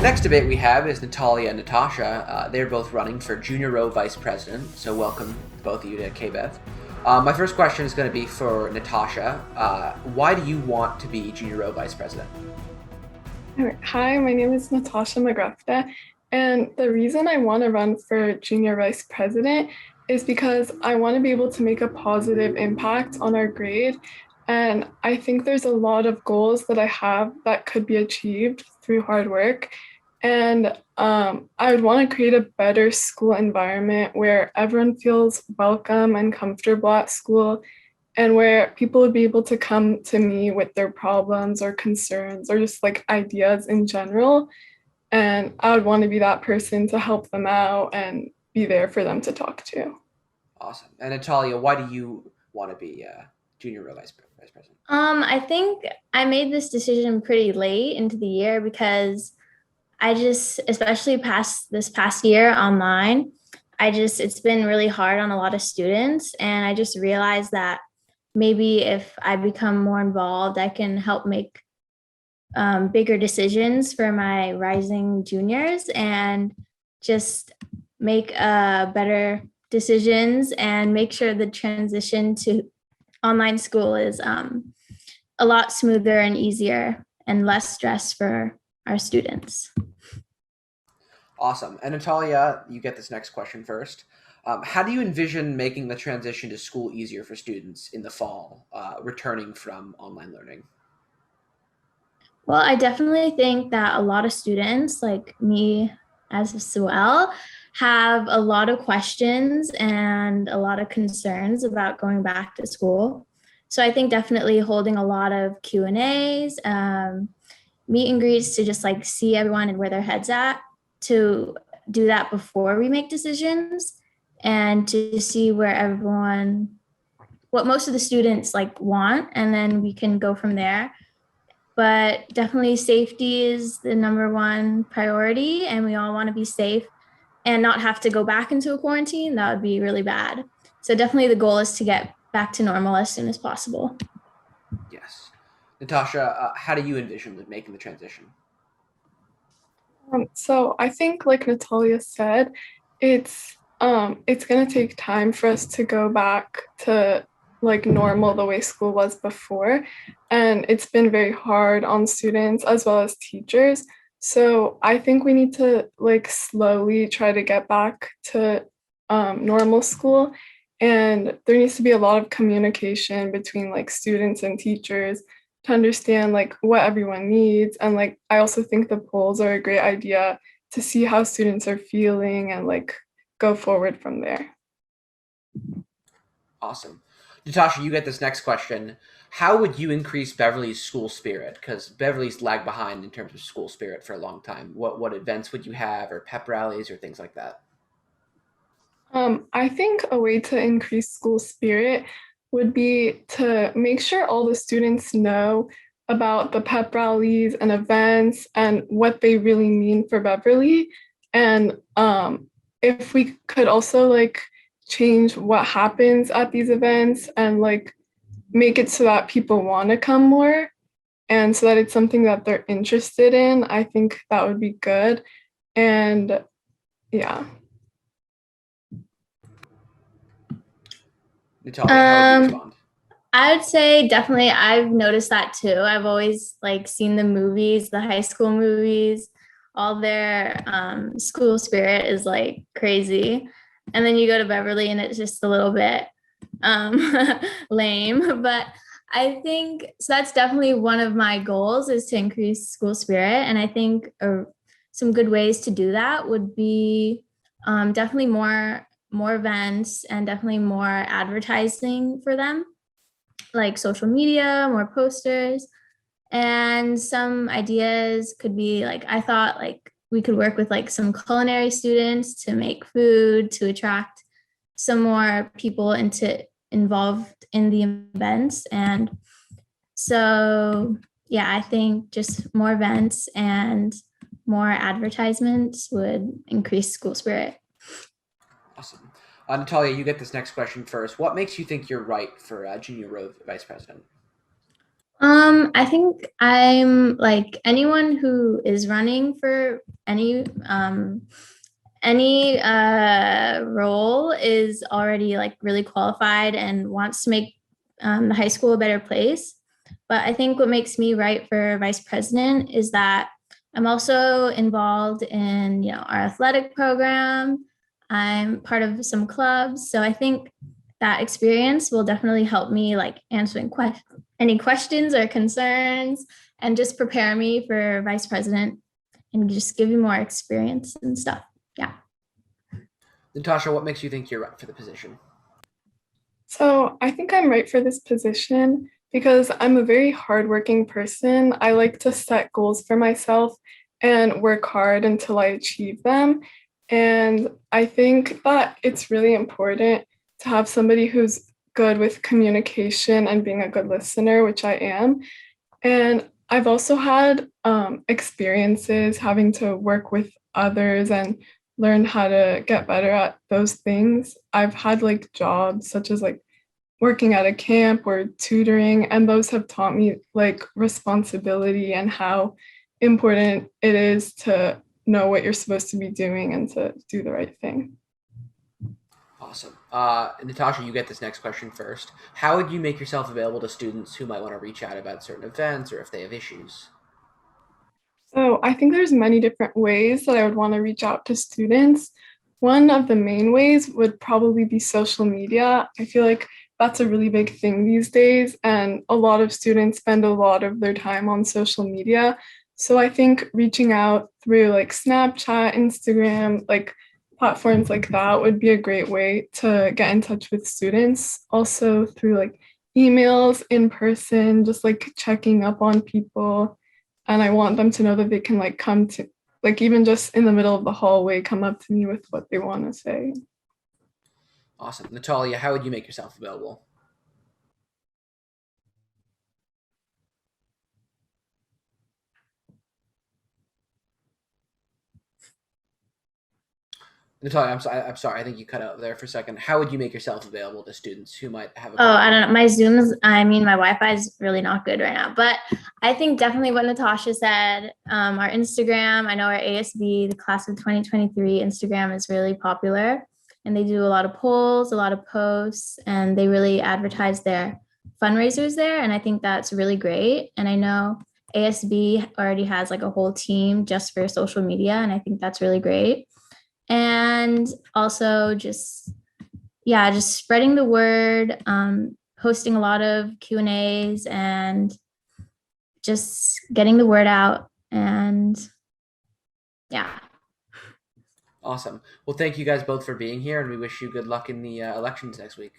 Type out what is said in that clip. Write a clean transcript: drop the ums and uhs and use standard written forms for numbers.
next debate we have is Natalia and Natasha. They're both running for Junior Row Vice President, so welcome both of you to KBEV. My first question is going to be for Natasha. Why do you want to be Junior Row Vice President? Hi, my name is Natasha McGrath, and the reason I want to run for Junior Vice President is because I want to be able to make a positive impact on our grade. And I think there's a lot of goals that I have that could be achieved through hard work. And I would want to create a better school environment where everyone feels welcome and comfortable at school, and where people would be able to come to me with their problems or concerns or just like ideas in general. And I would want to be that person to help them out and be there for them to talk to. Awesome. And Natalia, why do you want to be Junior Row Vice President? I think I made this decision pretty late into the year because I just, especially this past year online, it's been really hard on a lot of students. And I just realized that maybe if I become more involved, I can help make bigger decisions for my rising juniors and just make better decisions and make sure the transition to online school is a lot smoother and easier and less stress for our students. Awesome. And Natalia, you get this next question first. How do you envision making the transition to school easier for students in the fall, returning from online learning? Well, I definitely think that a lot of students, like me as well, have a lot of questions and a lot of concerns about going back to school. So I think definitely holding a lot of Q&As, meet and greets to just like see everyone and where their head's at, to do that before we make decisions and to see what most of the students like want, and then we can go from there. But definitely safety is the number one priority, and we all want to be safe and not have to go back into a quarantine. That would be really bad. So definitely the goal is to get back to normal as soon as possible. Yes. Natasha, how do you envision making the transition? So I think, like Natalia said, it's gonna take time for us to go back to like normal the way school was before, and it's been very hard on students as well as teachers. So I think we need to like slowly try to get back to normal school, and there needs to be a lot of communication between like students and teachers to understand like what everyone needs. And like I also think the polls are a great idea to see how students are feeling and like go forward from there. Awesome. Natasha, you get this next question. How would you increase Beverly's school spirit? Because Beverly's lagged behind in terms of school spirit for a long time. What events would you have, or pep rallies or things like that? I think a way to increase school spirit would be to make sure all the students know about the pep rallies and events and what they really mean for Beverly. And if we could also like change what happens at these events and like make it so that people want to come more and so that it's something that they're interested in, I think that would be good. And yeah. Natalia, how would you respond? I would say definitely I've noticed that too. I've always like seen the movies, the high school movies, all their school spirit is like crazy. And then you go to Beverly and it's just a little bit lame. But I think so that's definitely one of my goals, is to increase school spirit. And I think some good ways to do that would be definitely more events and definitely more advertising for them, like social media, more posters. And some ideas could be like, I thought like we could work with like some culinary students to make food to attract some more people involved in the events. And so yeah, I think just more events and more advertisements would increase school spirit. Awesome. Natalia, you get this next question first. What makes you think you're right for Junior Row Vice President? I think I'm like anyone who is running for any role is already like really qualified and wants to make the high school a better place. But I think what makes me right for vice president is that I'm also involved in our athletic program. I'm part of some clubs, so I think that experience will definitely help me like answering any questions or concerns and just prepare me for vice president and just give you more experience and stuff. Yeah. Natasha, what makes you think you're right for the position? So I think I'm right for this position because I'm a very hardworking person. I like to set goals for myself and work hard until I achieve them. And I think that it's really important to have somebody who's good with communication and being a good listener, which I am. And I've also had experiences having to work with others and learn how to get better at those things. I've had like jobs such as like working at a camp or tutoring, and those have taught me like responsibility and how important it is to know what you're supposed to be doing and to do the right thing. Awesome. Natasha, you get this next question first. How would you make yourself available to students who might want to reach out about certain events or if they have issues? So I think there's many different ways that I would want to reach out to students. One of the main ways would probably be social media. I feel like that's a really big thing these days, and a lot of students spend a lot of their time on social media. So I think reaching out through like Snapchat, Instagram, like platforms like that would be a great way to get in touch with students. Also through like emails, in person, just like checking up on people, and I want them to know that they can like come to like even just in the middle of the hallway come up to me with what they want to say. Awesome. Natalia, how would you make yourself available? Natalia, I'm sorry. I think you cut out there for a second. How would you make yourself available to students who might have a Oh, I problem? don't know. My Zoom is, I mean, my Wi-Fi is really not good right now, but I think definitely what Natasha said, our Instagram, I know our ASB, the class of 2023 Instagram is really popular and they do a lot of polls, a lot of posts, and they really advertise their fundraisers there. And I think that's really great. And I know ASB already has like a whole team just for social media. And I think that's really great. And also just spreading the word, hosting a lot of Q&As and just getting the word out. And yeah. Awesome. Well, thank you guys both for being here, and we wish you good luck in the elections next week.